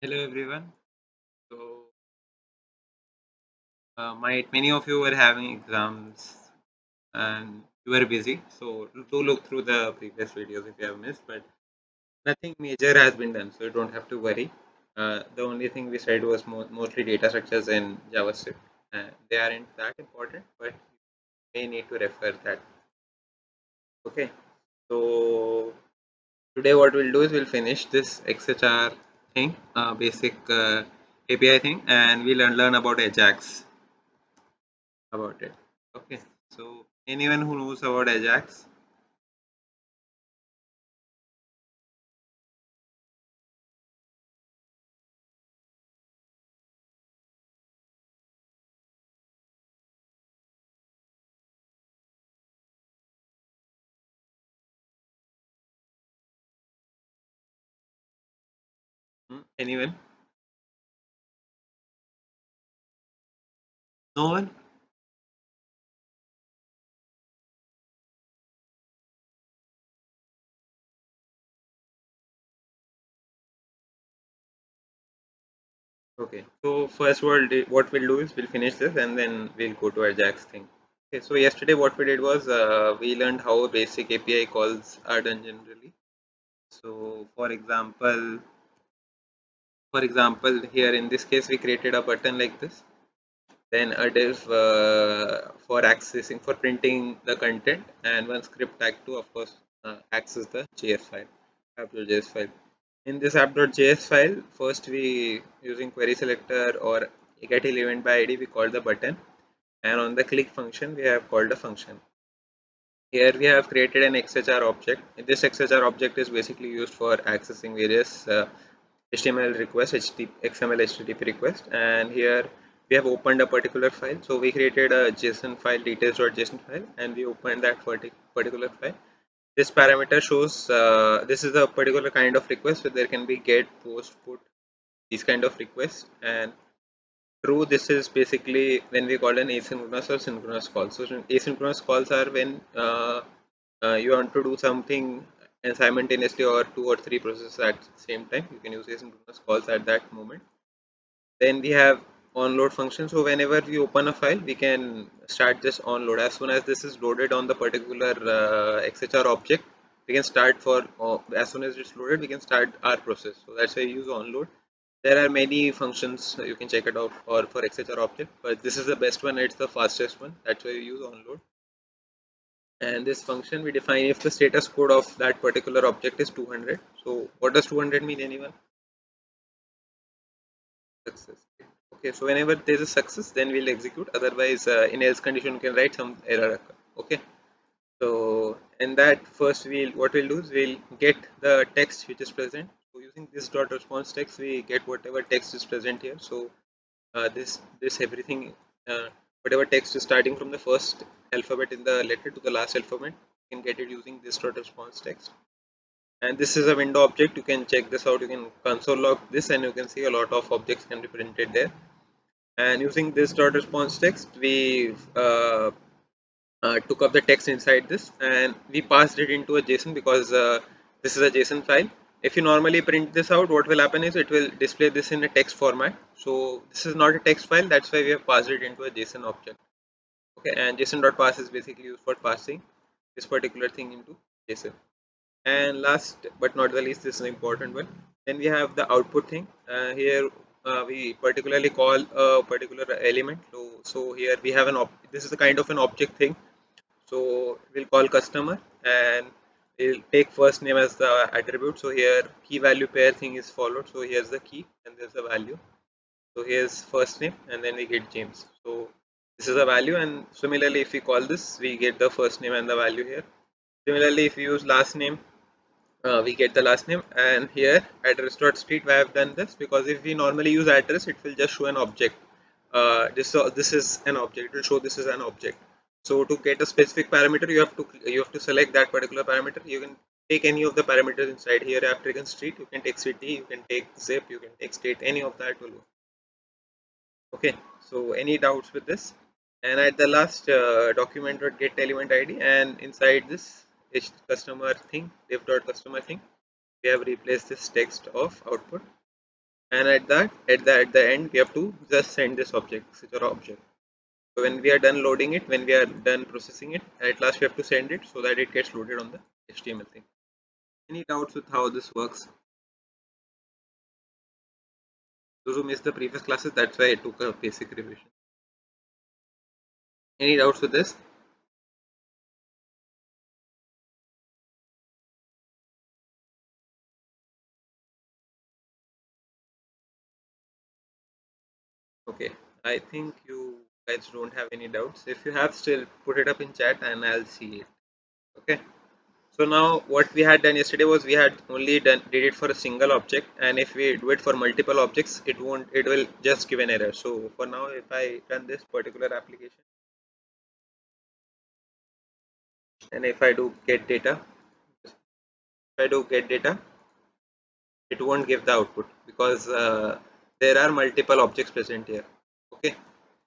Hello everyone. So, might many of you were having exams and you were busy. So, do look through the previous videos if you have missed. But nothing major has been done, so you don't have to worry. The only thing we studied was mostly data structures in JavaScript. They aren't that important, but you may need to refer that. Okay. So today what we'll do is we'll finish this XHR thing, basic API thing, and we'll learn about Ajax about it. Okay, so anyone who knows about Ajax? Anyone? No one? Okay, so first what we'll do is we'll finish this and then we'll go to Ajax thing. Okay, so yesterday what we did was we learned how basic API calls are done generally. So for example, here in this case we created a button like this, then a div for accessing for printing the content, and one script tag to of course access the JS file, app.js file. In this app.js file, first we using query selector or get element by id we call the button, and on the click function we have called a function. Here we have created an XHR object. This XHR object is basically used for accessing various HTML requests, XML HTTP request, and here we have opened a particular file. So we created a JSON file, details.json file, and we opened that particular file. This parameter shows this is a particular kind of request, so there can be get, post, put, these kind of requests. And true, this is basically when we call an asynchronous or synchronous call. So asynchronous calls are when you want to do something simultaneously or two or three processes at the same time. You can use asynchronous calls at that moment. Then we have onload function. So whenever we open a file, we can start this onload. As soon as this is loaded on the particular XHR object, we can start as soon as it's loaded, we can start our process. So that's why we use onload. There are many functions, you can check it out for XHR object, but this is the best one. It's the fastest one. That's why we use onload. And this function we define if the status code of that particular object is 200. So what does 200 mean, anyone? Success. Okay, so whenever there's a success, then we'll execute. Otherwise, in else condition, you can write some error occur. Okay. So in that first, what we'll do is we'll get the text which is present. So using this dot response text, we get whatever text is present here. So this everything, whatever text is starting from the first alphabet in the letter to the last alphabet, you can get it using this dot response text. And this is a window object. You can check this out. You can console log this, and you can see a lot of objects can be printed there. And using this dot response text, we took up the text inside this, and we passed it into a JSON because this is a JSON file. If you normally print this out, what will happen is it will display this in a text format. So this is not a text file. That's why we have passed it into a JSON object. Okay, and JSON.pass is basically used for passing this particular thing into JSON. And last but not the least, this is an important one. Then we have the output thing. Here we particularly call a particular element. So here we have this is a kind of an object thing. So we'll call customer, and we'll take first name as the attribute. So here key value pair thing is followed. So here's the key and there's the value. So here's first name, and then we get James. So this is a value, and similarly if we call this, we get the first name and the value here. Similarly, if we use last name, we get the last name. And here address.street, why I have done this, because if we normally use address, it will just show an object. This is an object. It will show this is an object. So to get a specific parameter, you have to select that particular parameter. You can take any of the parameters inside here. After taken street, you can take city, you can take zip, you can take state, any of that will work. Okay, so any doubts with this? And at the last, document.get element id, and inside this customer thing, div.customer thing, we have replaced this text of output. and at the end we have to just send this object, such or object. So when we are done loading it, when we are done processing it, at last we have to send it so that it gets loaded on the HTML thing. Any doubts with how this works? Those who missed the previous classes, that's why I took a basic revision. Any doubts with this? Okay, I think you guys don't have any doubts. If you have, still put it up in chat and I'll see it. Okay. So now what we had done yesterday was we had only did it for a single object, and if we do it for multiple objects, it will just give an error. So for now, if I run this particular application and if I do get data, it won't give the output because there are multiple objects present here. Okay,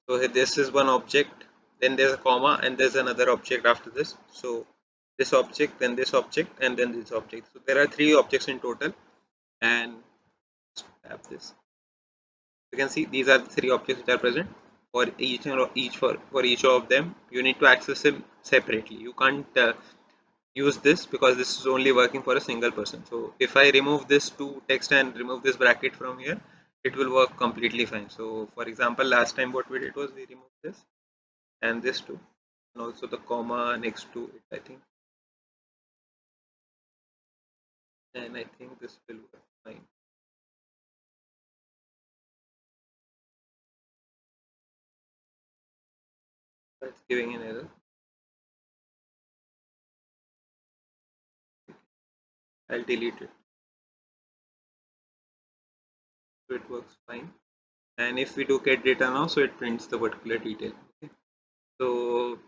so this is one object, then there's a comma, and there's another object after this. So this object, then this object, and then this object. So there are three objects in total, and have this. You can see these are the three objects which are present. For each of them, you need to access them separately. You can't use this because this is only working for a single person. So if I remove this to text and remove this bracket from here, it will work completely fine. So for example, last time what we did was we removed this and this too, and also the comma next to it, I think, and I think this will work fine. That's giving an error. I'll delete it. So it works fine. And if we do get data now, so it prints the particular detail. Okay. So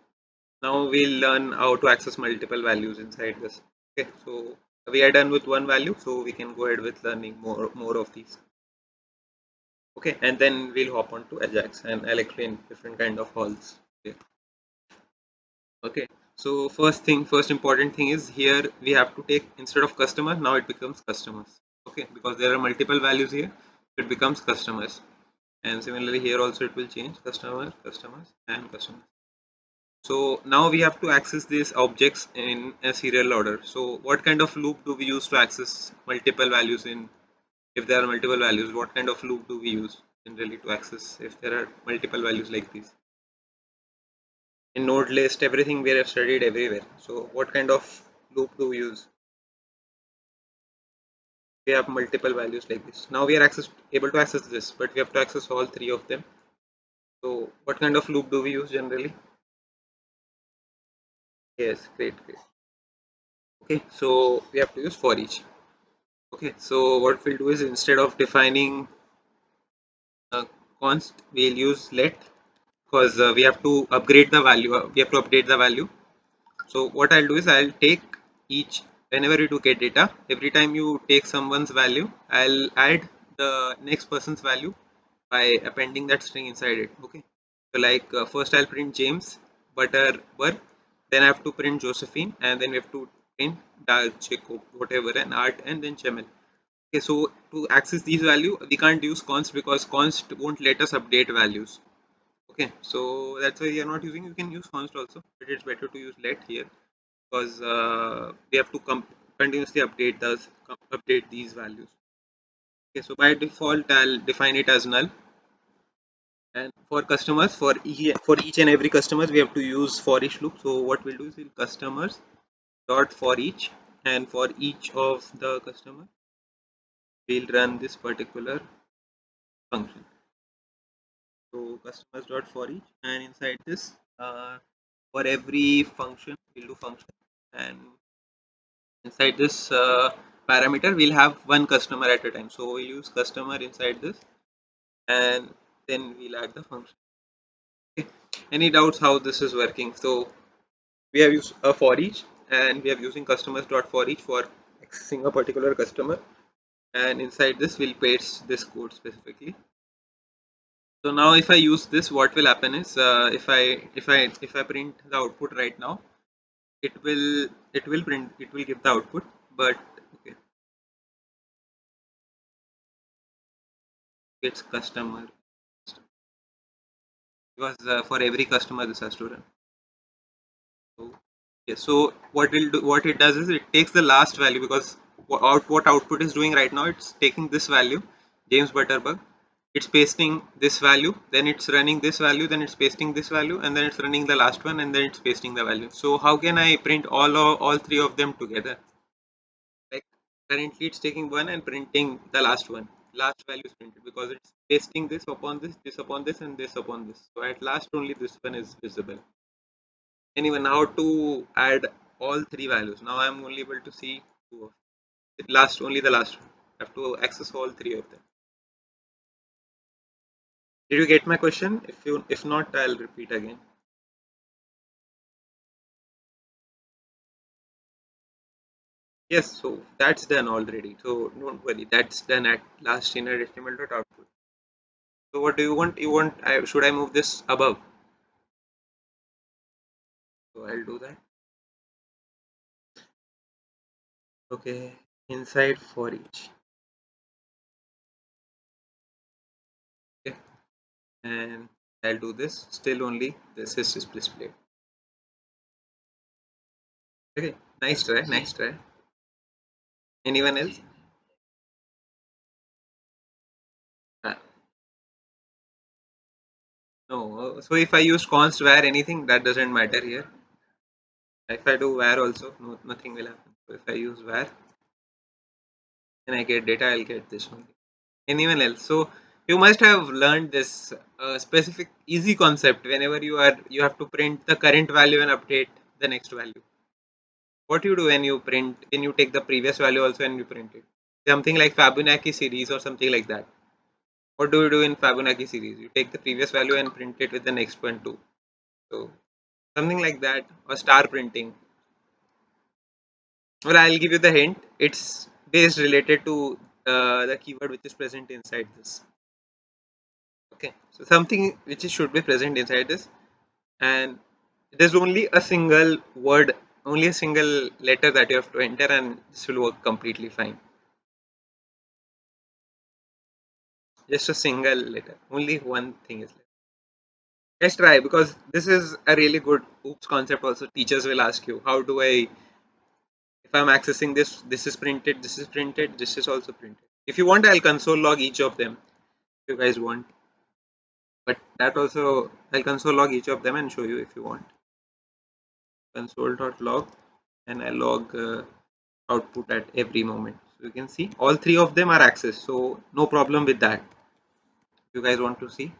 now we'll learn how to access multiple values inside this. Okay, so we are done with one value, so we can go ahead with learning more of these. Okay, and then we'll hop on to Ajax and I'll explain different kind of halls. Okay. Okay, so first important thing is here we have to take, instead of customer, now it becomes customers. Okay, because there are multiple values here, it becomes customers. And similarly here also it will change customers and customers. So now we have to access these objects in a serial order. So what kind of loop do we use to access multiple values in, if there are multiple values, what kind of loop do we use generally to access if there are multiple values like these? In node list, everything we have studied everywhere. So what kind of loop do we use? We have multiple values like this. Now we are able to access this, but we have to access all three of them. So what kind of loop do we use generally? Yes, great. Okay, so we have to use for each. Okay, so what we'll do is, instead of defining const, we'll use let, because we have to upgrade the value, we have to update the value. So what I'll do is I'll take each, whenever you do get data, every time you take someone's value, I'll add the next person's value by appending that string inside it. Okay, so like first I'll print James Butterworth, then I have to print Josephine, and then we have to print Jacob, whatever, and Art, and then Chemel. Okay, so to access these value, we can't use const because const won't let us update values. Okay, so that's why we are not using. You can use const also, but it's better to use let here because we have to continuously update these values. Okay, so by default, I'll define it as null. And for customers, for each and every customers, we have to use for each loop. So what we'll do is we'll customers dot for each, and for each of the customer, we'll run this particular function. So customers dot for each, and inside this, for every function, we'll do function, and inside this parameter, we'll have one customer at a time. So we'll use customer inside this, and then we'll add the function. Okay. Any doubts how this is working? So we have used a for each, and we are using customers dot for each for accessing a particular customer, and inside this we'll paste this code specifically. So now if I use this, what will happen is if I print the output right now, it will give the output, but okay, It's customer, because for every customer this has to run. So yes, so what it does is it takes the last value, because what output is doing right now, it's taking this value, James Butterbug, it's pasting this value, then it's running this value, then it's pasting this value, and then it's running the last one, and then it's pasting the value. So how can I print all three of them together? Like currently it's taking one and printing the last one. Last value is printed because it's pasting this upon this, and this upon this. So at last only this one is visible. Anyway, now to add all three values. Now I'm only able to see two of it. Last only the last one. I have to access all three of them. Did you get my question? If not, I'll repeat again. Yes, so that's done already. So don't worry, that's done at last inner decimal dot output. So what do you want? You want should I move this above? So I'll do that. Okay, inside for each. Okay, and I'll do this. Still only this is displayed. Okay, nice try, nice try. Anyone else? Uh, no. So if I use const var anything, that doesn't matter here. If I do var also, nothing will happen. So if I use var and I get data, I'll get this only. Anyone else? So you must have learned this specific easy concept whenever you have to print the current value and update the next value. What you do when you print, when you take the previous value also and you print it? Something like Fibonacci series or something like that. What do you do in Fibonacci series? You take the previous value and print it with the next one too. So something like that, or star printing. Well, I'll give you the hint. It's based related to the keyword which is present inside this. Okay, so something which should be present inside this, and there's only a single word, only a single letter that you have to enter, and this will work completely fine. Just a single letter, only one thing is left. Let's try, because this is a really good oops concept. Also, teachers will ask you, how do I, if I'm accessing this, this is printed, this is printed, this is also printed. If you want, I'll console log each of them if you guys want, but that also I'll console log each of them and show you if you want. Console.log, and I log output at every moment. So you can see all three of them are accessed, so no problem with that. If you guys want to see,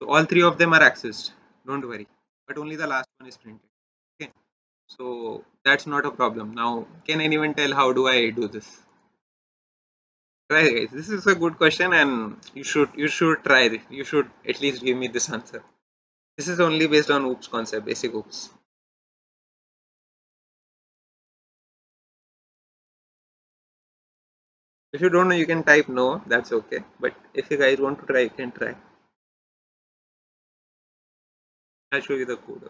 so all three of them are accessed, don't worry, but only the last one is printed. Okay, so that's not a problem. Now can anyone tell how do I do this? Try guys, this is a good question, and you should try it. You should at least give me this answer. This is only based on oops concept, basic oops. If you don't know, you can type no, that's okay, but if you guys want to try, you can try. I'll show you the code.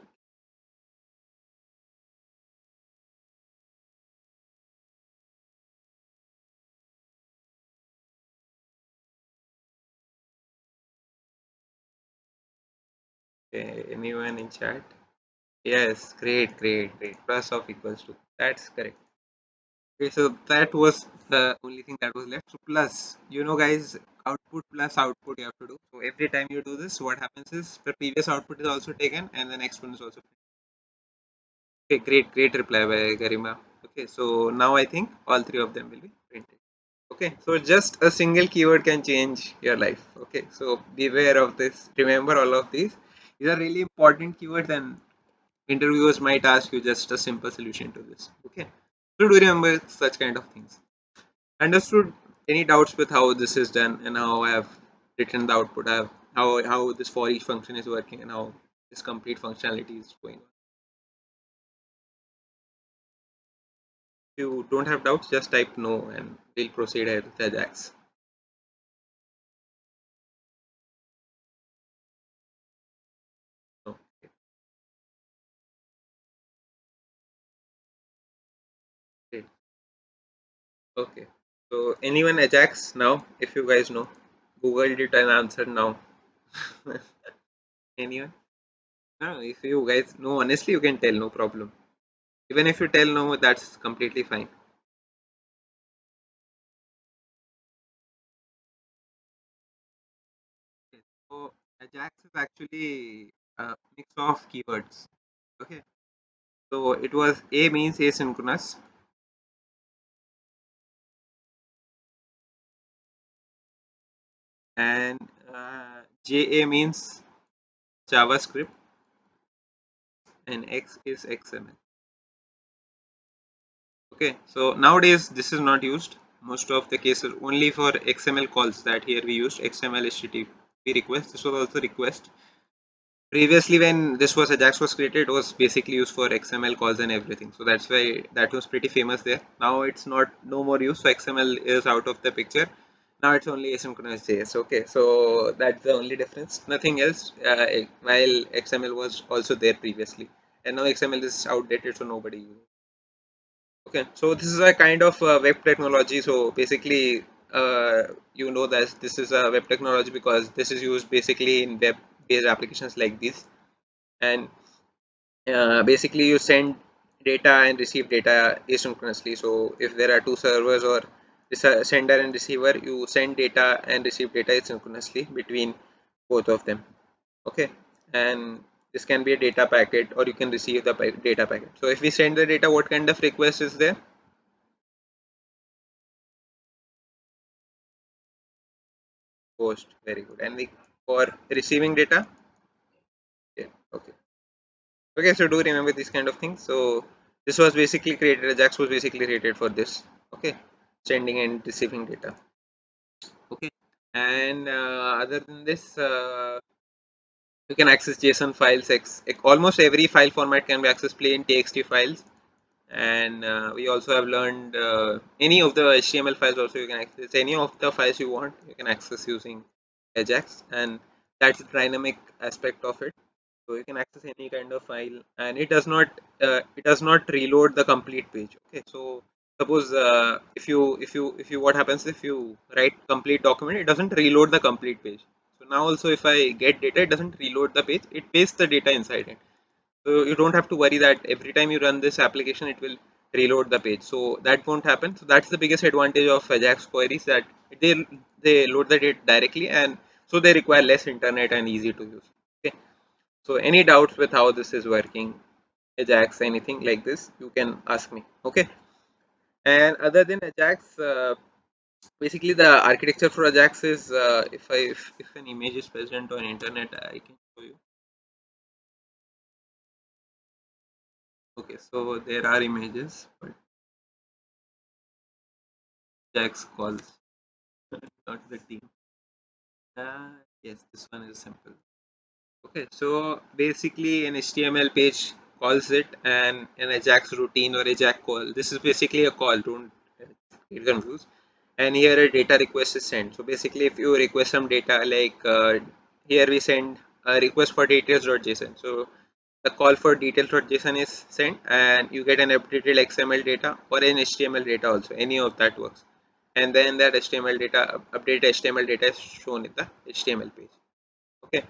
Okay, anyone in chat? Yes, great, great, great. Plus of equals to. That's correct. Okay, so that was the only thing that was left. So plus, guys, output plus output you have to do. So every time you do this, what happens is the previous output is also taken and the next one is also. Okay, great, great reply by Garima. Okay, so now I think all three of them will be printed. Okay, so just a single keyword can change your life. Okay, so beware of this. Remember all of these. These are really important keywords, and interviewers might ask you just a simple solution to this. Okay, so do remember such kind of things. Understood? Any doubts with how this is done and how I have written the output? I have how this for each function is working and how this complete functionality is going on. If you don't have doubts, just type no and we'll proceed ahead with the Ajax. No. Great. Okay. So anyone Ajax now, if you guys know. googled it and answered now. Anyone? No, if you guys know honestly, you can tell, no problem. Even if you tell no, that's completely fine. Okay, so Ajax is actually a mix of keywords. Okay, so it was A means asynchronous, and JA means JavaScript, and X is XML. Okay, so nowadays this is not used. Most of the cases only for XML calls that here we used XML HTTP request. This was also request. Previously, when this was Ajax was created, it was basically used for XML calls and everything. So that's why that was pretty famous there. Now it's not no more used. So XML is out of the picture. Now it's only asynchronous JS. Okay, so that's the only difference. Nothing else. While XML was also there previously, and now XML is outdated, so nobody uses. Okay, so this is a kind of web technology. So basically, you know that this is a web technology because this is used basically in web-based applications like this. And basically, you send data and receive data asynchronously. So if there are two servers or sender and receiver, you send data and receive data asynchronously between both of them. Okay, and this can be a data packet or you can receive the data packet. So if we send the data, what kind of request is there? Post, very good. And for receiving data, yeah, okay. Okay, so do remember these kind of things. So this was basically created, Ajax was basically created for this. Okay, sending and receiving data. Okay, and other than this, you can access JSON files. Almost every file format can be accessed, plain TXT files, and we also have learned any of the HTML files. Also, you can access any of the files you want. You can access using Ajax, and that's the dynamic aspect of it. So you can access any kind of file, and it does not reload the complete page. Okay, so suppose if you what happens if you write complete document, it doesn't reload the complete page. So now also if I get data, it doesn't reload the page, it pastes the data inside it. So you don't have to worry that every time you run this application it will reload the page. So that won't happen. So that's the biggest advantage of Ajax queries, that they they load the data directly, and so they require less internet and easy to use. Okay, so any doubts with how this is working, Ajax, anything like this, you can ask me. Okay. And other than Ajax, basically the architecture for Ajax is if an image is present on internet, I can show you. Okay, so there are images, but Ajax calls, not the team. Yes, this one is simple. Okay, so basically an HTML page calls it, and an Ajax routine or Ajax call. This is basically a call. Don't get confused. And here a data request is sent. So basically, if you request some data, like here we send a request for details.json. So the call for details.json is sent, and you get an updated XML data or an HTML data also. Any of that works. And then that HTML data, updated HTML data is shown in the HTML page. Okay,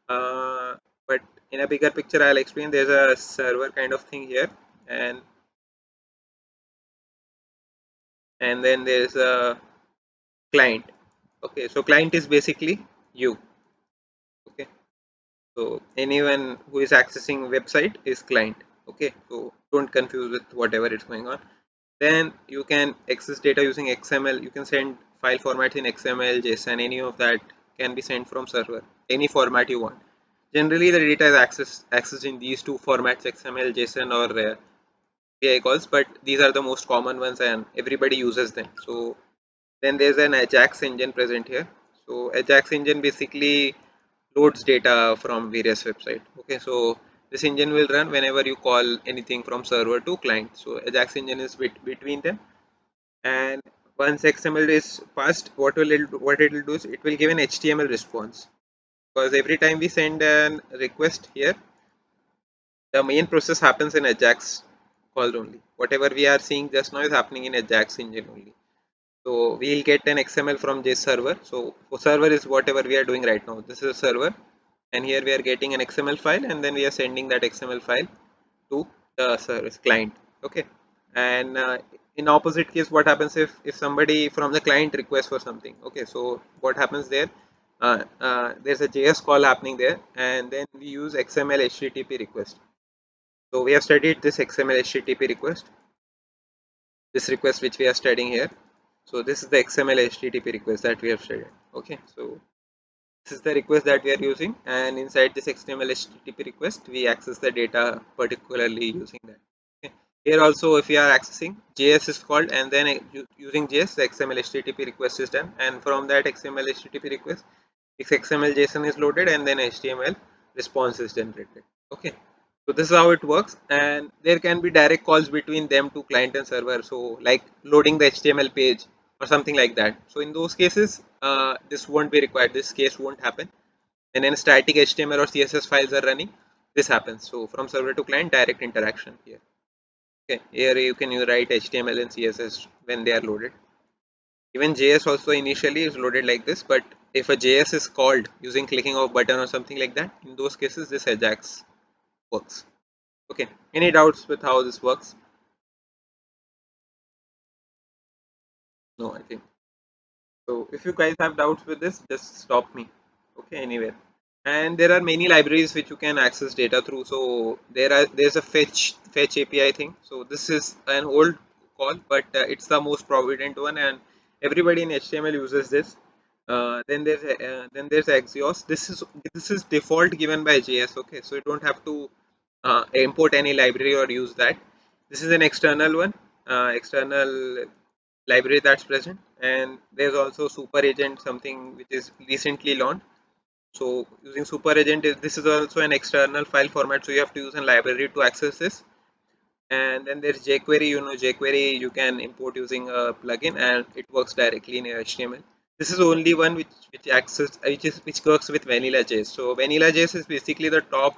uh, but in a bigger picture I'll explain. There's a server kind of thing here, and then there's a client. Okay, so client is basically you. Okay, so anyone who is accessing website is client. Okay, so don't confuse with whatever is going on. Then you can access data using XML. You can send file formats in XML, JSON, any of that can be sent from server, any format you want. Generally the data is accessed in these two formats, XML, JSON, or API calls, but these are the most common ones and everybody uses them. So then there's an Ajax engine present here. So Ajax engine basically loads data from various websites. Okay, so this engine will run whenever you call anything from server to client. So Ajax engine is between them, and once XML is passed, what it will do is it will give an HTML response, because every time we send a request here, the main process happens in Ajax call only. Whatever we are seeing just now is happening in Ajax engine only. So we'll get an XML from this server. So server is whatever we are doing right now. This is a server, and here we are getting an XML file, and then we are sending that XML file to the service client. Okay, and in opposite case, what happens if somebody from the client requests for something? Okay, so what happens there? There's a JS call happening there, and then we use XML HTTP request. So we have studied this XML HTTP request, this request which we are studying here. So this is the XML HTTP request that we have studied. Okay, so this is the request that we are using, and inside this XML HTTP request, we access the data particularly using that. Okay. Here also, if we are accessing, JS is called, and then using JS, the XML HTTP request is done, and from that XML HTTP request, this XML JSON is loaded, and then HTML response is generated. Okay. So this is how it works, and there can be direct calls between them to client and server. So like loading the HTML page or something like that. So in those cases, this won't be required. This case won't happen. And then static HTML or CSS files are running. This happens. So from server to client, direct interaction here. Okay, here you can write HTML and CSS when they are loaded. Even JS also initially is loaded like this, but if a JS is called using clicking of button or something like that, in those cases this Ajax works. Okay, any doubts with how this works? No, I think so. If you guys have doubts with this, just stop me. Okay, anywhere. And there are many libraries which you can access data through. So there's a fetch API thing. So this is an old call, but it's the most provident one, and everybody in HTML uses this. Then there's Axios. This is default given by JS. Okay, so you don't have to import any library or use that. This is an external one, external library that's present, and there's also super agent, something which is recently launched. So using super agent, this is also an external file format, so you have to use a library to access this. And then there's jQuery. jQuery you can import using a plugin, and it works directly in HTML. This is only one which works with vanilla JS. So vanilla JS is basically the top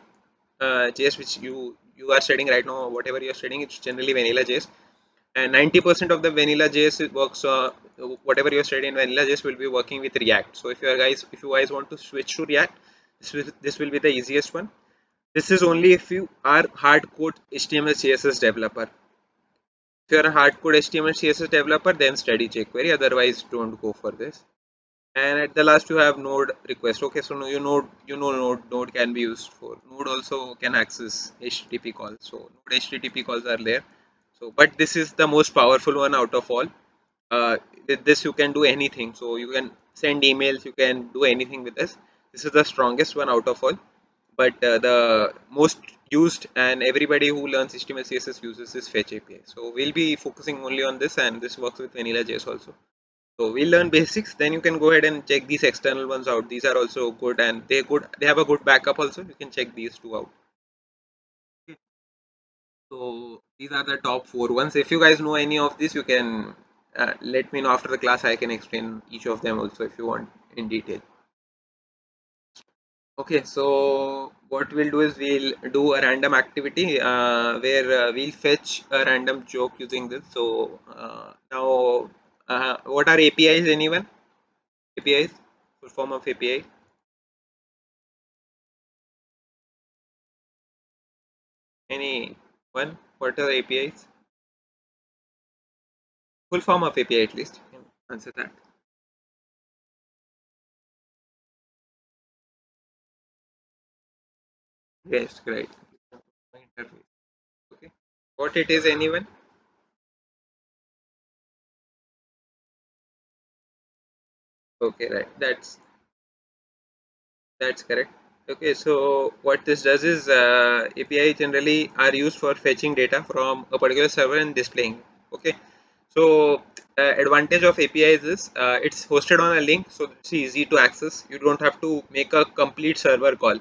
JS which you are studying right now. Whatever you are studying, it's generally vanilla JS, and 90% of the vanilla JS works. Whatever you are studying in vanilla JS will be working with React. So if you guys want to switch to React, this will be the easiest one. This is only if you are hardcore HTML CSS developer. If you are a hardcore HTML CSS developer, then study jQuery. Otherwise, don't go for this. And at the last, you have Node request. Okay, so Node can be used for Node also can access HTTP calls. So Node HTTP calls are there. So, but this is the most powerful one out of all. With this, you can do anything. So you can send emails. You can do anything with this. This is the strongest one out of all, but the most used, and everybody who learns HTML CSS uses this fetch API. So we'll be focusing only on this, and this works with vanilla JS also. So we'll learn basics, then you can go ahead and check these external ones out. These are also good, and they have a good backup also. You can check these two out. Okay. So these are the top four ones. If you guys know any of these, you can let me know after the class. I can explain each of them also if you want in detail. Okay, so what we'll do is we'll do a random activity where we'll fetch a random joke using this. So now, what are APIs? Anyone? APIs? Full form of API? Anyone? What are APIs? Full form of API at least. You can answer that. Yes, great. Interface. Okay. What it is? Anyone? Okay, right. That's correct. Okay, so what this does is API generally are used for fetching data from a particular server and displaying. Okay, so advantage of API is it's hosted on a link, so it's easy to access. You don't have to make a complete server call.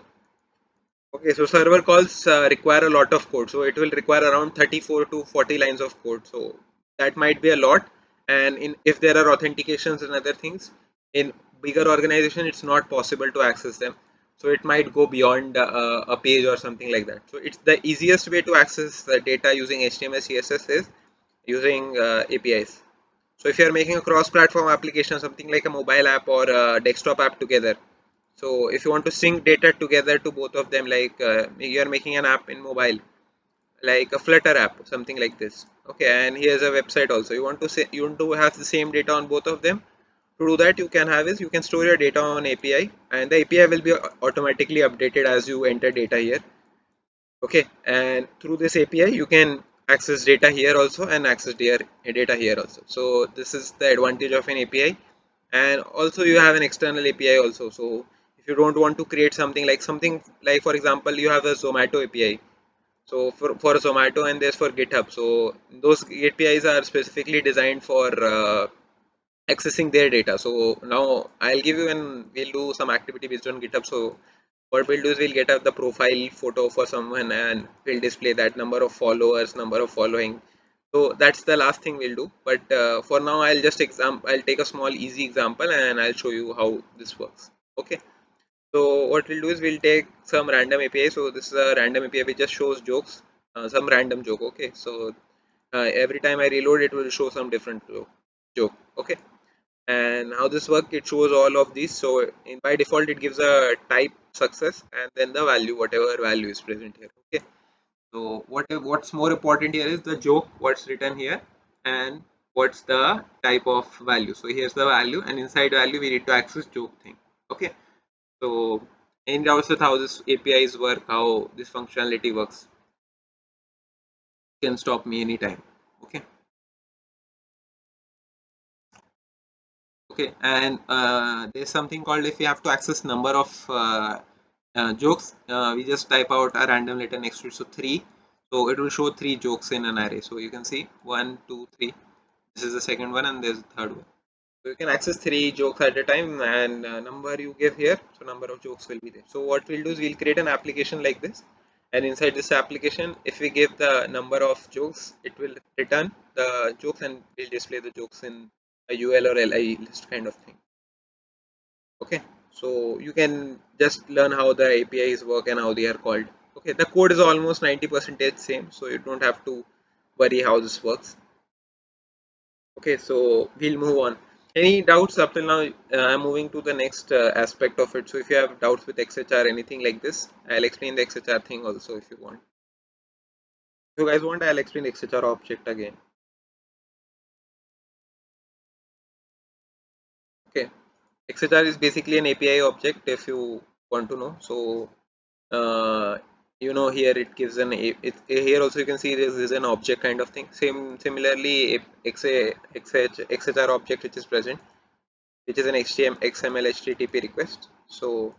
Okay, so server calls require a lot of code, so it will require around 34 to 40 lines of code. So that might be a lot, and if there are authentications and other things in bigger organization, it's not possible to access them. So it might go beyond a page or something like that. So it's the easiest way to access the data using HTML CSS is using APIs. So if you are making a cross-platform application, something like a mobile app or a desktop app together, so if you want to sync data together to both of them, like you are making an app in mobile, like a Flutter app, something like this. Okay, and here's a website also. You want to have the same data on both of them. To do that, you can have is you can store your data on API, and the API will be automatically updated as you enter data here. Okay, and through this API, you can access data here also and access data here also. So this is the advantage of an API, and also you have an external API also. So if you don't want to create something like for example, you have a Zomato API. So for Zomato and there's for GitHub. So those APIs are specifically designed for accessing their data. So now I'll give you and we'll do some activity based on GitHub. So what we'll do is we'll get up the profile photo for someone and we'll display that number of followers, number of following. So that's the last thing we'll do. But for now, I'll take a small easy example and I'll show you how this works. Okay. So what we'll do is we'll take some random API. So this is a random API which just shows jokes, some random joke. Okay. So every time I reload, it will show some different joke. Okay. And how this works, it shows all of these. So by default, it gives a type success and then the value, whatever value is present here. Okay. So what's more important here is the joke, what's written here, and what's the type of value. So here's the value, and inside value we need to access joke thing. Okay. So any doubts with how this APIs work, how this functionality works, you can stop me anytime. Okay. Okay. And there's something called if you have to access number of jokes, we just type out a random letter next to it. So 3. So it will show 3 jokes in an array. So you can see 1, 2, 3. This is the second one, and there's the third one. So you can access 3 jokes at a time, and number you give here, so number of jokes will be there. So what we'll do is we'll create an application like this, and inside this application, if we give the number of jokes, it will return the jokes and will display the jokes in a UL or LI list kind of thing. Okay, so you can just learn how the APIs work and how they are called. Okay, the code is almost 90% same, so you don't have to worry how this works. Okay, so we'll move on. Any doubts up till now? I'm moving to the next aspect of it. So if you have doubts with XHR, anything like this, I'll explain the XHR thing also if you want. If you guys want, I'll explain the XHR object again. Okay, XHR is basically an API object if you want to know. So uh, here it gives here also you can see this is an object kind of thing. Similarly, XHR object which is present, which is an XML HTTP request. So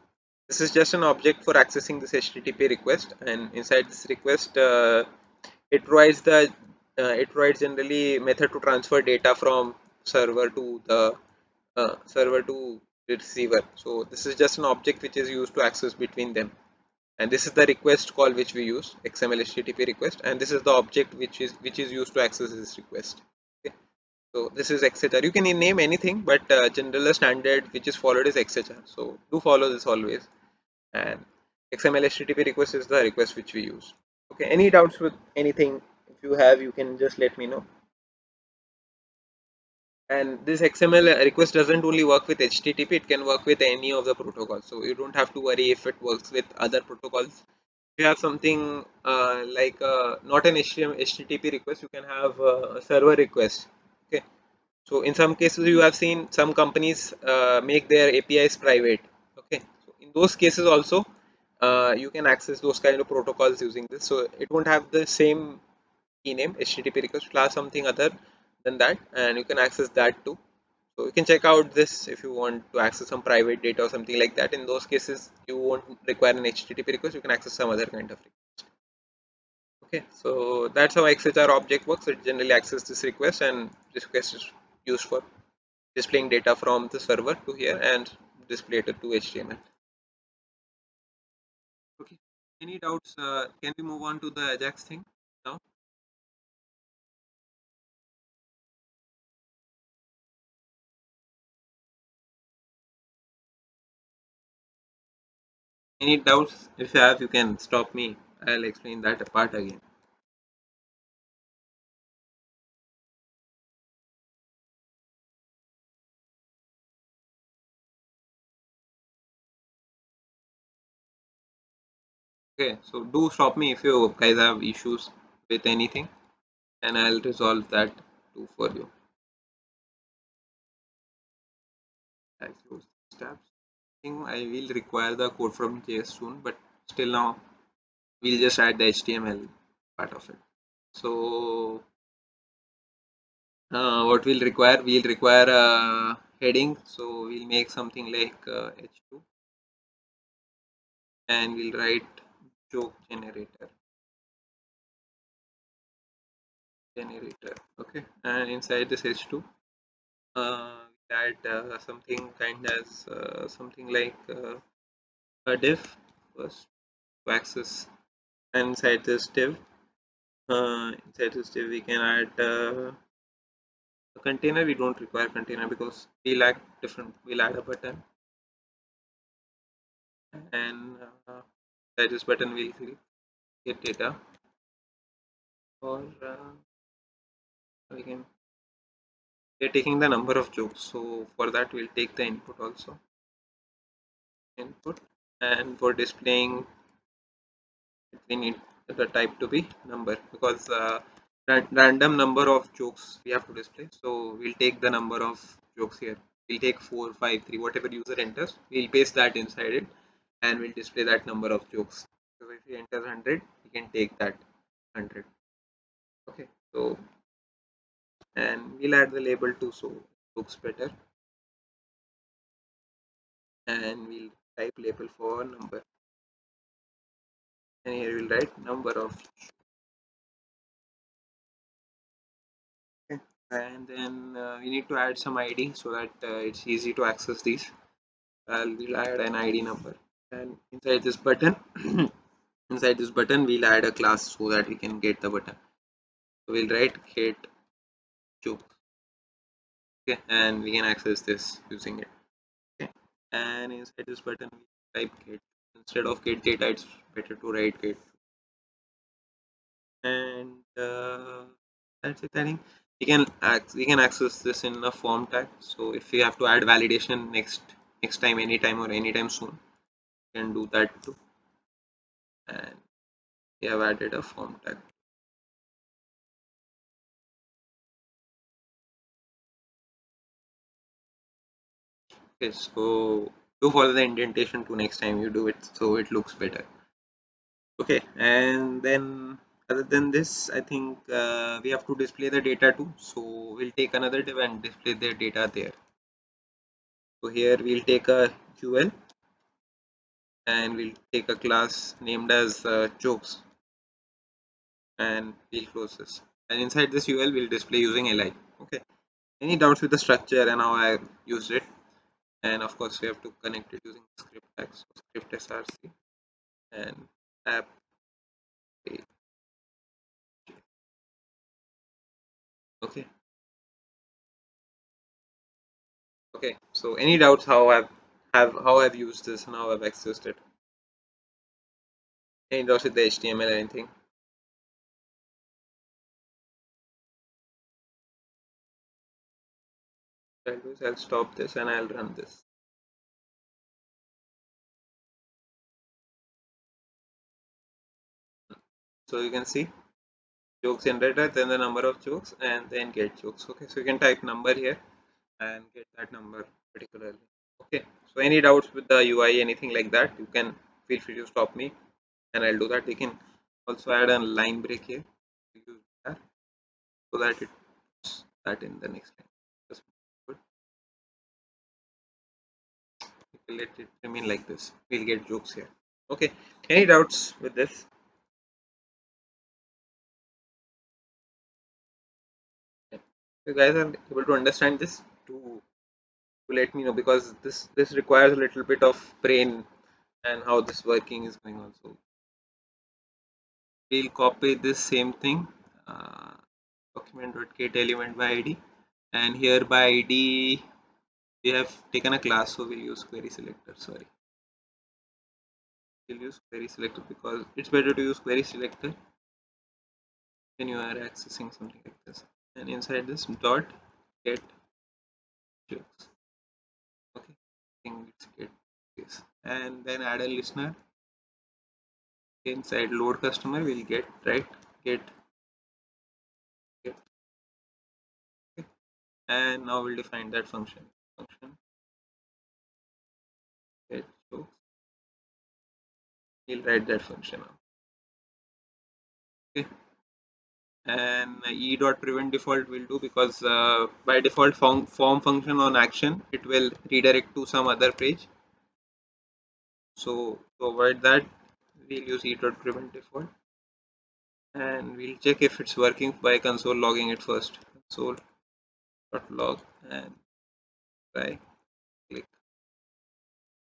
this is just an object for accessing this HTTP request, and inside this request, it provides generally method to transfer data from server to the server to the receiver. So this is just an object which is used to access between them, and this is the request call which we use, XML HTTP request, and this is the object which is used to access this request. Okay. So this is XHR. You can name anything, but general standard which is followed is XHR. So do follow this always. And XML HTTP request is the request which we use. Okay. Any doubts with anything? If you have, you can just let me know. And this XML request doesn't only work with HTTP; it can work with any of the protocols. So you don't have to worry if it works with other protocols. If you have something like not an HTTP request, you can have a server request. Okay. So in some cases, you have seen some companies make their APIs private. Okay, so in those cases also, you can access those kind of protocols using this. So it won't have the same key name HTTP request. It will have something other than that, and you can access that too. So you can check out this if you want to access some private data or something like that. In those cases, you won't require an HTTP request. You can access some other kind of request. Okay, so that's how XHR object works. It generally accesses this request, and this request is used for displaying data from the server to here and display it to HTML. Okay. Any doubts? Can we move on to the Ajax thing now? Any doubts? If you have, you can stop me. I'll explain that part again. Okay, so do stop me if you guys have issues with anything, and I'll resolve that too for you. I'll close these tabs. I think I will require the code from JS soon, but still now we'll just add the HTML part of it. So what we'll require a heading. So we'll make something like h2, and we'll write joke generator. Okay, and inside this h2 we add something kind as something like a div first to access, and inside this div we can add a container. We don't require container because we'll add a button, and inside this button we'll get data, or we can we're taking the number of jokes. So for that we'll take the input also, input, and for displaying we need the type to be number, because random number of jokes we have to display. So we'll take the number of jokes here. We'll take 4, 5, 3, whatever user enters. We'll paste that inside it, and we'll display that number of jokes. So if he enters 100, we can take that 100. Okay. So, and we'll add the label too, so it looks better. And we'll type label for number, and here we'll write number of. Okay. And then we need to add some ID so that it's easy to access these. We'll add an ID number, and inside this button we'll add a class so that we can get the button. So we'll write get joke. Okay, and we can access this using it. Okay, and inside this button we type get. Instead of get data, it's better to write get. And that's it. I think we can access this in a form tag. So if we have to add validation next time, anytime or anytime soon, we can do that too. And we have added a form tag. Okay, so do follow the indentation to next time you do it, so it looks better. Okay, and then other than this, I think we have to display the data too. So we'll take another div and display the data there. So here we'll take a UL, and we'll take a class named as jokes, and we'll close this. And inside this UL we'll display using li. Okay, any doubts with the structure and how I used it? And of course we have to connect it using script tags, so script src and app page. Okay, okay, so any doubts how I've used this and how I've accessed it? Any doubts with the HTML or anything? I'll stop this and I'll run this. So you can see jokes generator, then the number of jokes, and then get jokes. Okay, so you can type number here and get that number particularly. Okay, so any doubts with the UI, anything like that, you can feel free to stop me and I'll do that. We can also add a line break here to use that, so that it's that in the next line. Just good. We let it remain like this. We'll get jokes here. Okay, any doubts with this? If you guys are able to understand this, to let me know, because this requires a little bit of brain and how this working is going on. So we'll copy this same thing, uh, document.get element by id, and here by id we have taken a class, so we'll use query selector. Sorry, we'll use query selector because it's better to use query selector when you are accessing something like this. And inside this dot get jokes. Okay, I think it's get this, and then add a listener. inside load customer we'll get right get okay. And now we'll define that function get so we'll write that function now. Okay, and e dot prevent default will do because by default form function on action it will redirect to some other page. So to avoid that, we'll use e dot prevent default, and we'll check if it's working by console logging it first. Console dot log and try click,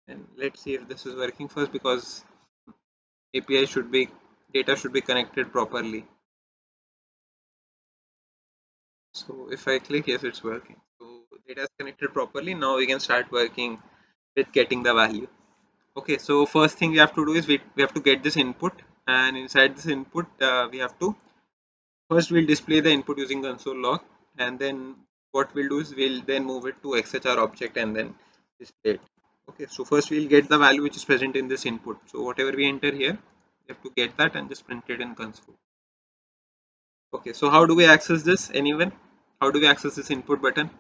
and let's see if this is working first because API should be data should be connected properly. So if I click, yes, it's working. So data is connected properly. Now we can start working with getting the value. Okay, so first thing we have to do is we have to get this input, and inside this input we have to first we'll display the input using console log, and then what we'll do is we'll then move it to XHR object and then display it. Okay, so first we'll get the value which is present in this input. So whatever we enter here, we have to get that and just print it in console. Okay, so how do we access this? Anyone? How do we access this input button?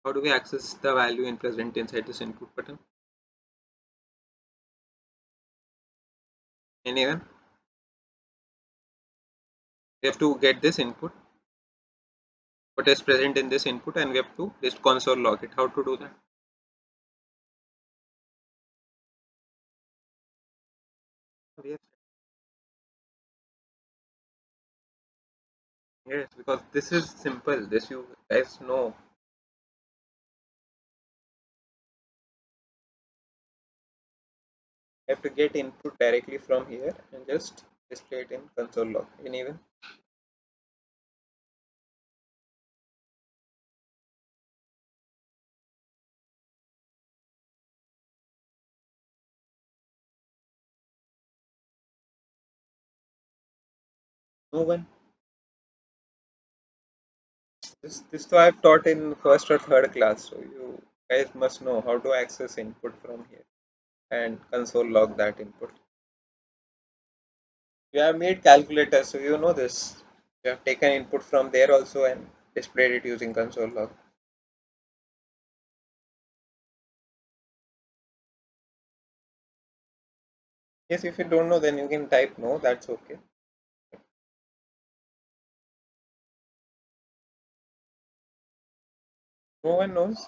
How do we access the value in present inside this input button? Anyone? We have to get this input, what is present in this input, and we have to just console log it. How to do that? Yes, yes, because this is simple. This you guys know. You have to get input directly from here and just display it in console log. Anyone? No one. This I have taught in first or third class. So you guys must know how to access input from here and console log that input. You have made calculator, so you know this. You have taken input from there also and displayed it using console log. Yes, if you don't know, then you can type no, that's okay. No one knows.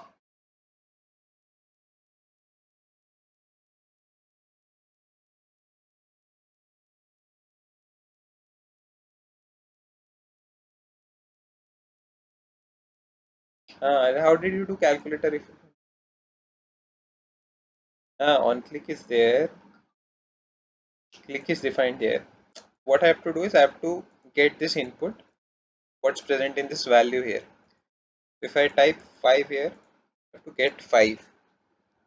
How did you do calculator if on click is there, click is defined there. What I have to do is I have to get this input, what's present in this value here. If I type 5 here, I have to get 5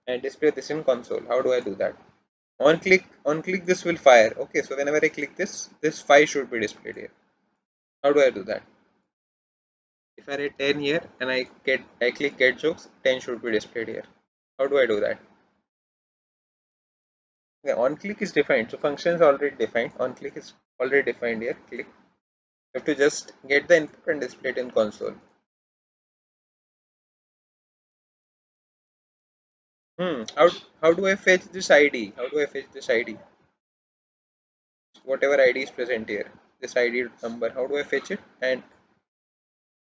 and display this in console. How do I do that? On click this will fire. Okay, so whenever I click this 5 should be displayed here. How do I do that? If I write 10 here and I click get jokes, 10 should be displayed here. How do I do that? Yeah, on click is defined. So function is already defined. On click is already defined here. Click. You have to just get the input and display it in console. How do I fetch this ID? How do I fetch this ID? Whatever ID is present here, this ID number. How do I fetch it and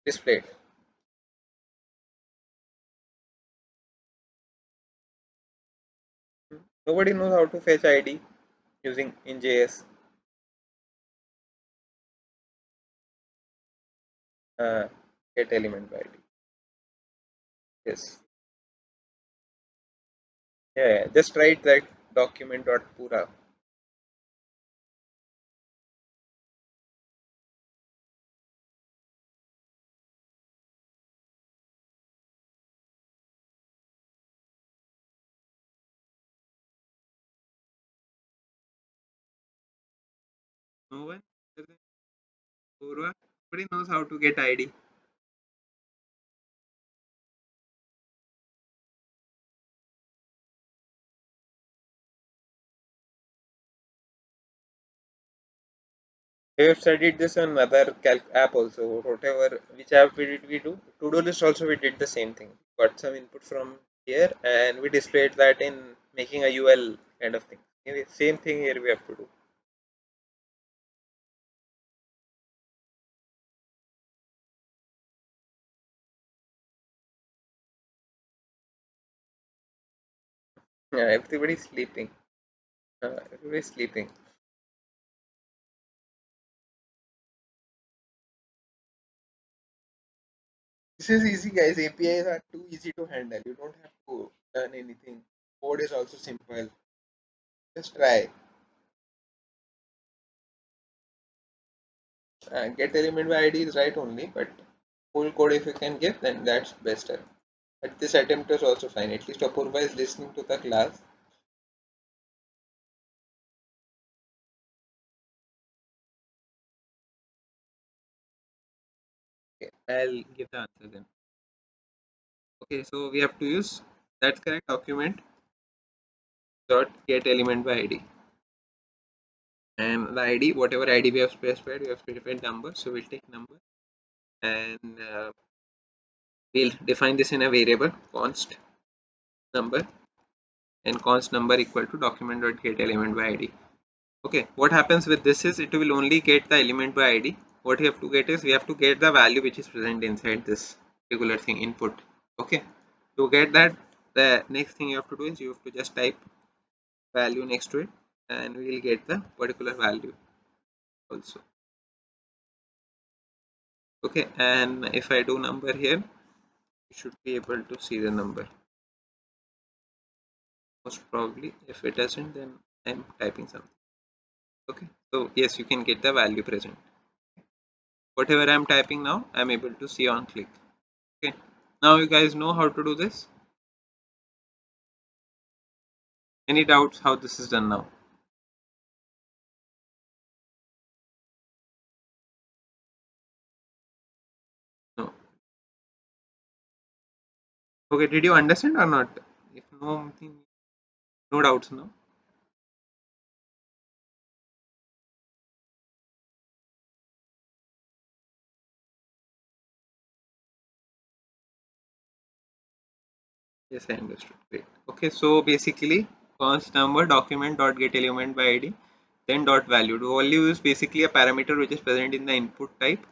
display it? Nobody knows how to fetch ID using in JS. Uh, get element by ID. Yes. Yeah. Just write that document dot pura. No one other than Purva. Nobody knows how to get ID. We have studied this on other calc app also. Whatever which app we do. To-do list also we did the same thing. Got some input from here and we displayed that in making a UL kind of thing. Anyway, same thing here we have to do. Yeah, everybody's sleeping. Everybody's sleeping. This is easy, guys. APIs are too easy to handle. You don't have to learn anything. Code is also simple. Just try. Get element by ID is right only, but full code if you can give, then that's better. But this attempt is also fine. At least Apurva is listening to the class. Okay, I'll give the answer then. Okay, so we have to use that's correct document dot get element by ID. And the ID, whatever ID we have specified number. So we'll take number and we'll define this in a variable const number and const number equal to document dot get element by ID. Okay, what happens with this is it will only get the element by ID. What we have to get is we have to get the value which is present inside this particular thing input. Okay, to get that, the next thing you have to do is you have to just type value next to it and we will get the particular value also. Okay, and if I do number here, you should be able to see the number. Most probably, if it doesn't, then I'm typing something. Okay, so yes, you can get the value present. Whatever I'm typing now, I'm able to see on click. Okay, now you guys know how to do this. Any doubts how this is done now? No. Okay, did you understand or not? If no, no doubts now. Yes, I understood. Great. Okay, so basically, const number document dot get element by ID, then dot value. To value is basically a parameter which is present in the input type.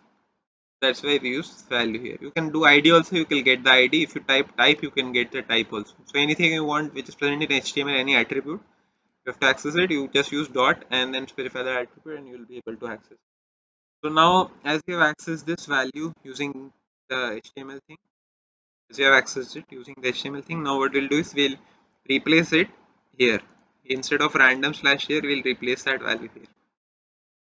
That's why we use value here. You can do ID also. You can get the ID. If you type, you can get the type also. So anything you want which is present in HTML, any attribute, you have to access it. You just use dot and then specify the attribute, and you will be able to access. So now, as we have accessed this value using the HTML thing. As we have accessed it using the HTML thing, now what we'll do is we'll replace it here. Instead of random slash here, we'll replace that value here.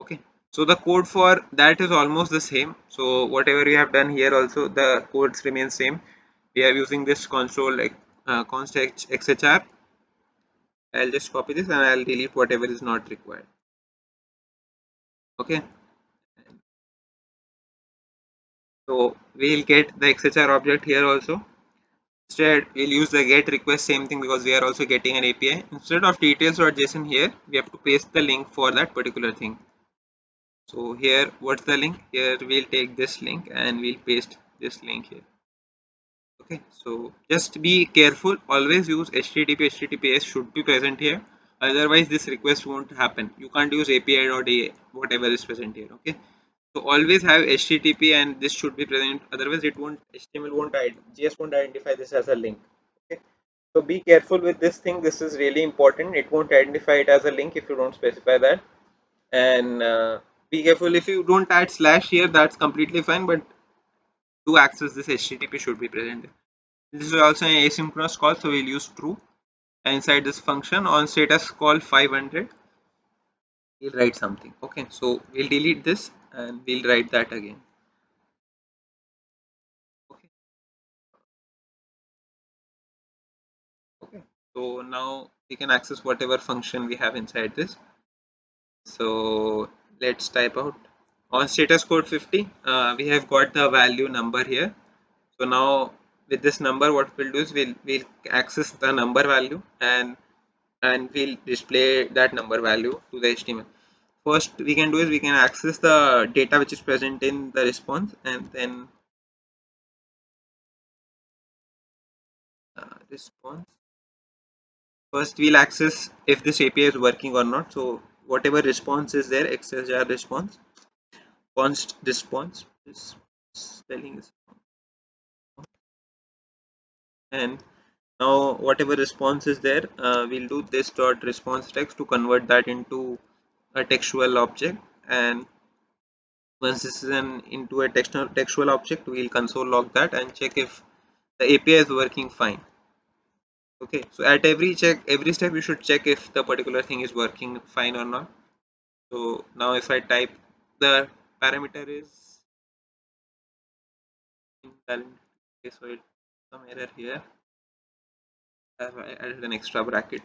Okay. So the code for that is almost the same. So whatever we have done here also, the codes remain same. We are using this console like const xhr. I'll just copy this and I'll delete whatever is not required. Okay. So we'll get the xhr object here also. Instead, we'll use the get request same thing because we are also getting an API. Instead of details.json here, we have to paste the link for that particular thing. So here, what's the link? Here we'll take this link and we'll paste this link here. Okay, so just be careful. Always use HTTP. HTTPS should be present here. Otherwise, this request won't happen. You can't use API.a whatever is present here. Okay. So always have HTTP and this should be present. Otherwise, it won't HTML won't JS won't identify this as a link. Okay. So be careful with this thing. This is really important. It won't identify it as a link if you don't specify that. And be careful if you don't add slash here. That's completely fine. But to access this HTTP should be present. This is also an asynchronous call, so we'll use true. And inside this function on status call 500, we'll write something. Okay, so we'll delete this and we'll write that again. Okay, okay. So now we can access whatever function we have inside this. So let's type out on status code 50. We have got the value number here. So now with this number, what we'll do is we'll access the number value and we'll display that number value to the HTML. first we can do is we can access the data which is present in the response, and then response. First we'll access if this API is working or not. So whatever response is there, XSR response, const response, this spelling is, and now whatever response is there, we'll do this dot response text to convert that into a textual object, and once this is an into a textual object, we'll console log that and check if the API is working fine. Okay, so at every step you should check if the particular thing is working fine or not. So now if I type the parameter is invalid, okay, so it some error here. I added an extra bracket.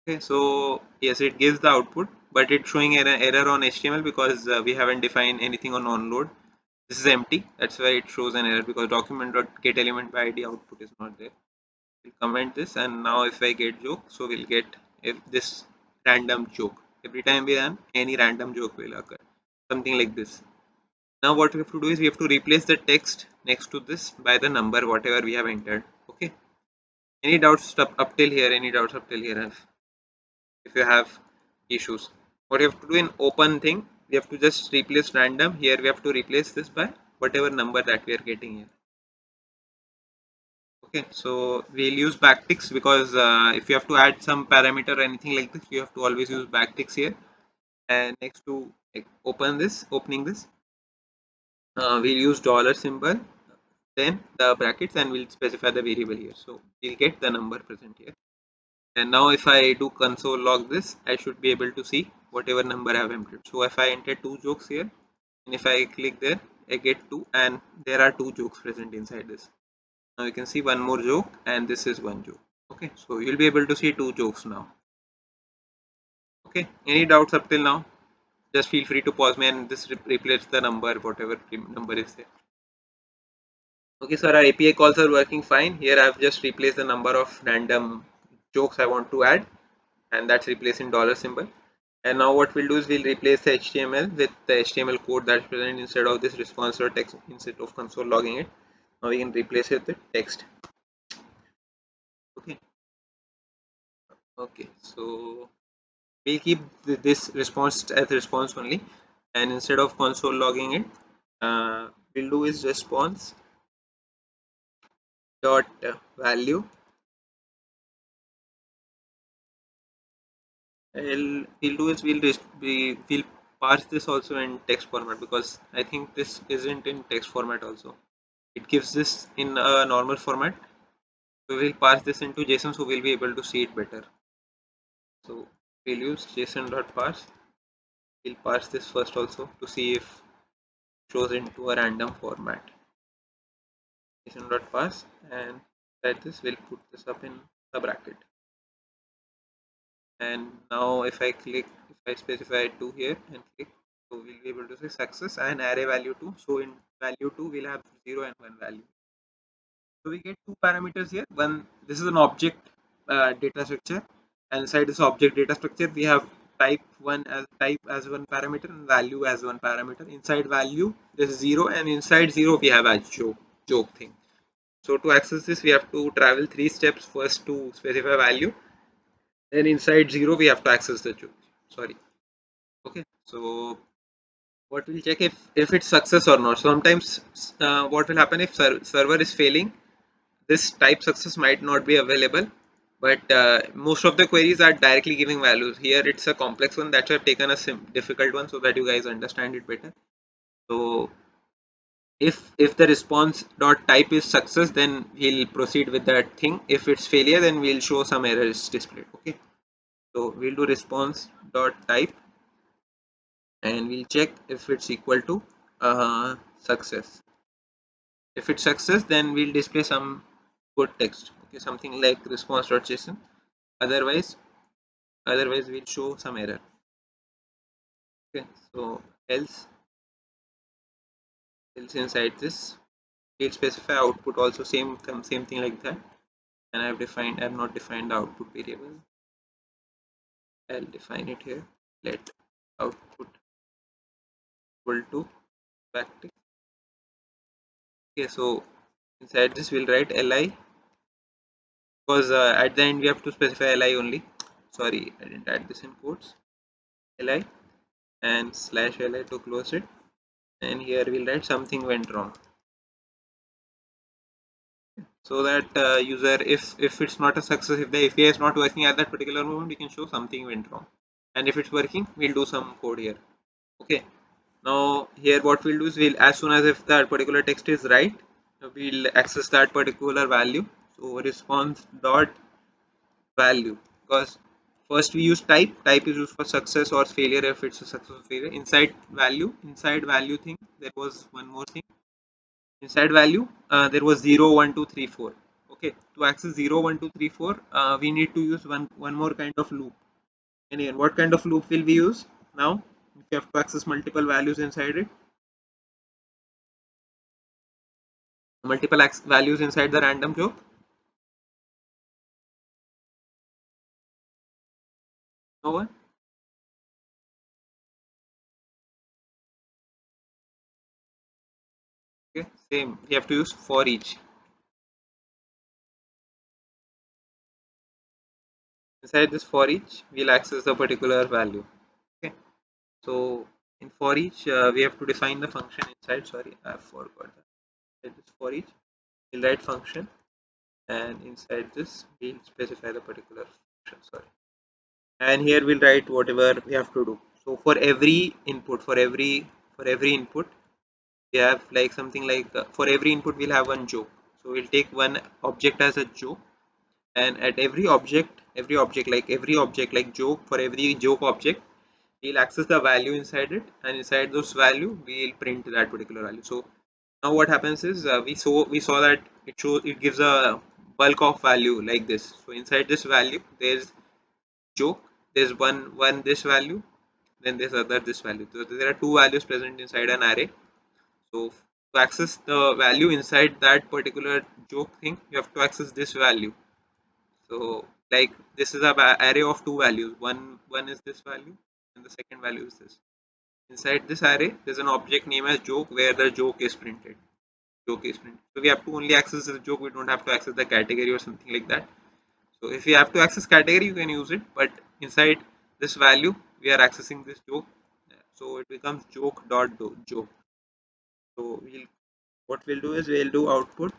Okay, so yes, it gives the output, but it's showing an error on HTML because we haven't defined anything on onload. This is empty. That's why it shows an error, because document.getElementById output is not there. We'll comment this, and now if I get joke, so we'll get if this random joke. Every time we run, any random joke will occur. Something like this. Now what we have to do is we have to replace the text next to this by the number whatever we have entered. Okay. Any doubts up till here? Any doubts up till here? If you have issues, what you have to do in open thing, we have to just replace random. Here we have to replace this by whatever number that we are getting here. Okay, so we'll use backticks because if you have to add some parameter or anything like this, you have to always use backticks here. And next to like, opening this, we'll use dollar symbol, then the brackets, and we'll specify the variable here. So we'll get the number present here. And now if I do console log this, I should be able to see whatever number I have entered. So if I enter two jokes here, and if I click there, I get two, and there are two jokes present inside this. Now you can see one more joke, and this is one joke. Okay, so you'll be able to see two jokes now. Okay, any doubts up till now? Just feel free to pause me and this replace the number, whatever number is there. Okay, so our API calls are working fine. Here I've just replaced the number of random jokes I want to add, and that's replacing dollar symbol. And now what we'll do is we'll replace the HTML with the HTML code that's present instead of this response or text. Instead of console logging it, now we can replace it with text. Okay. Okay, so we'll keep this response as response only, and instead of console logging it, we'll do is response dot value. We'll do is we'll parse this also in text format, because I think this isn't in text format also. It gives this in a normal format. So we'll parse this into JSON, so we'll be able to see it better. So we'll use JSON.parse. We'll parse this first also to see if it shows into a random format. JSON.parse, and like this we'll put this up in the bracket. And now if I specify 2 here and click, so we'll be able to say success and array value 2. So in value 2 we'll have 0 and 1 value. So we get two parameters here. One, this is an object data structure, and inside this object data structure we have type as one parameter and value as one parameter. Inside value there is 0, and inside 0 we have a joke thing. So to access this we have to travel 3 steps. First to specify value, then inside 0 we have to access the joke. Sorry. Okay, so what we'll check if it's success or not. Sometimes what will happen if server is failing, this type success might not be available, but most of the queries are directly giving values. Here it's a complex one, that's why I've taken a difficult one so that you guys understand it better. So if the response dot type is success, then we'll proceed with that thing. If it's failure, then we'll show some errors displayed. Okay, so we'll do response dot type, and we'll check if it's equal to success. If it's success, then we'll display some good text. Okay, something like response.json. Otherwise we'll show some error. Okay, so else inside this we'll specify output also, same thing like that. And I've not defined the output variable. I'll define it here. let output equal to backtick. Okay, so inside this we'll write li, because at the end we have to specify li only. Sorry, I didn't add this in quotes. Li and slash li to close it, and here we'll write something went wrong, so that user, if it's not a success, if the API is not working at that particular moment, we can show something went wrong, and if it's working, we'll do some code here. Okay, now here what we'll do is, we'll, as soon as if that particular text is right, we'll access that particular value. So response dot value, because first we use type is used for success or failure, if it's a success or failure. Inside value thing, there was one more thing. Inside value, there was 0 1 2 3 4. Okay, to access 0 1 2 3 4, we need to use one more kind of loop. And again, what kind of loop will we use now if you have to access multiple values inside it? Multiple values inside the random joke. No one. Okay, same, we have to use for each. Inside this for each, we'll access the particular value. Okay, so in for each, we have to define the function inside. Sorry, I forgot that. Inside this for each, we'll write function, and inside this we'll specify the particular function. Sorry, and here we'll write whatever we have to do. So for every input, for every input, we have like something like, for every input we'll have one joke. So we'll take one object as a joke, and at every object like joke, for every joke object, we'll access the value inside it, and inside those value we'll print that particular value. So now what happens is, we saw that it gives a bulk of value like this. So inside this value there's joke, there's one this value, then there's other this value. So there are two values present inside an array. So to access the value inside that particular joke thing, you have to access this value. So like this is a array of two values, one is this value and the second value is this. Inside this array there's an object named as joke, where the joke is printed. So we have to only access the joke, we don't have to access the category or something like that. So if you have to access category, you can use it, but inside this value we are accessing this joke, so it becomes joke. So what we'll do is, we'll do output,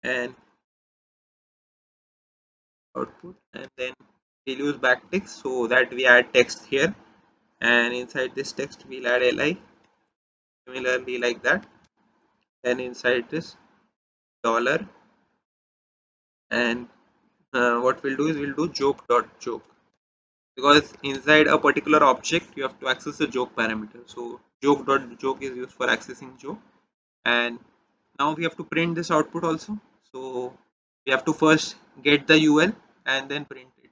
and then we'll use backticks, so that we add text here, and inside this text we'll add li, similarly like that, and inside this dollar, and what we'll do is, we'll do joke, because inside a particular object you have to access the joke parameter. So joke is used for accessing joke, and now we have to print this output also. So we have to first get the UL and then print it.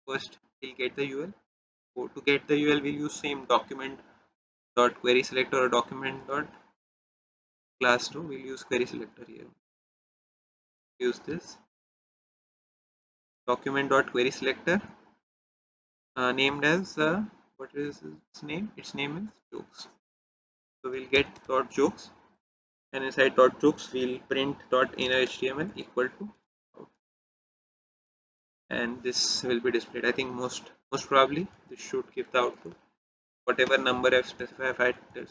First we'll get the UL. So to get the UL, we'll use same document dot query selector or document dot class 2. We'll use query selector here. Use this document dot query selector, named as, what is its name? Its name is jokes. So we'll get dot jokes, and inside dot jokes we'll print dot inner HTML equal to out, and this will be displayed. I think most probably this should give the output. Whatever number I've specified, to, it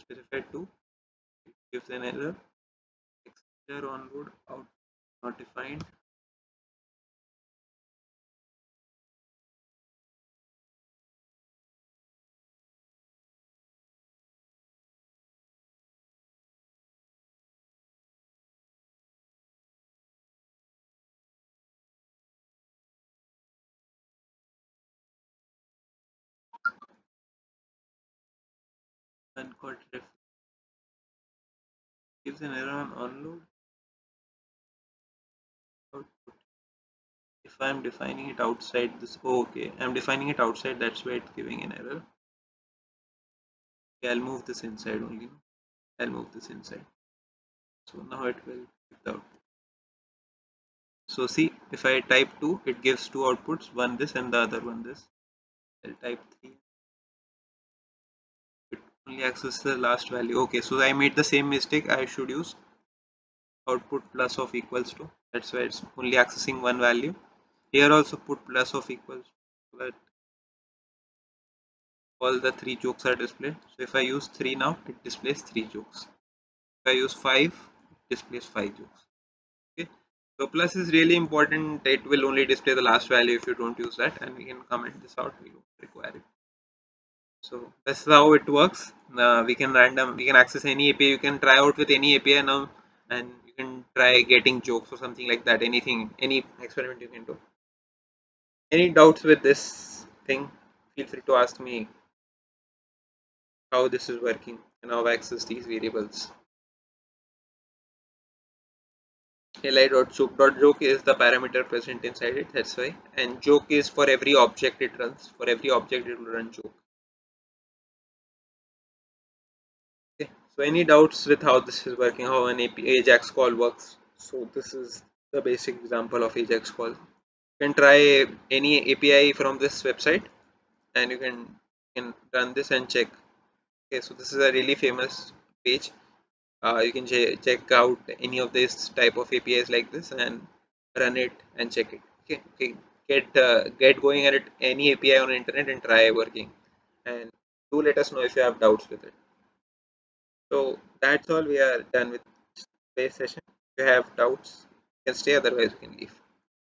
gives an error. Exposure on load out not defined. Uncaught ref gives an error on onload output. If I'm defining it outside this, oh, okay, I'm defining it outside, that's why it's giving an error. Okay, I'll move this inside only. I'll move this inside. So now it will give the output. So see, if I type 2, it gives two outputs, one this and the other one this. I'll type 3. It only access the last value. Okay, so I made the same mistake. I should use output plus of equals to. That's why it's only accessing one value. Here also put plus of equals so that all the 3 jokes are displayed. So if I use 3 now, it displays 3 jokes. If I use 5, it displays 5 jokes. Okay. So plus is really important. It will only display the last value if you don't use that, and we can comment this out. We don't require it. So that's how it works. We can access any API. You can try out with any API now, and you can try getting jokes or something like that. Anything, any experiment you can do. Any doubts with this thing? Feel free to ask me how this is working and how I access these variables. Li.joke is the parameter present inside it. That's why, and joke is for every object it runs. For every object it will run joke. Okay. So any doubts with how this is working, how an AJAX call works? So this is the basic example of AJAX call. You can try any API from this website, and you can run this and check. Okay, so this is a really famous page. You can check out any of these type of APIs like this and run it and check it. Okay, okay. Get going at it, any API on the internet and try working. And do let us know if you have doubts with it. So that's all. We are done with today's session. If you have doubts, you can stay. Otherwise, we can leave.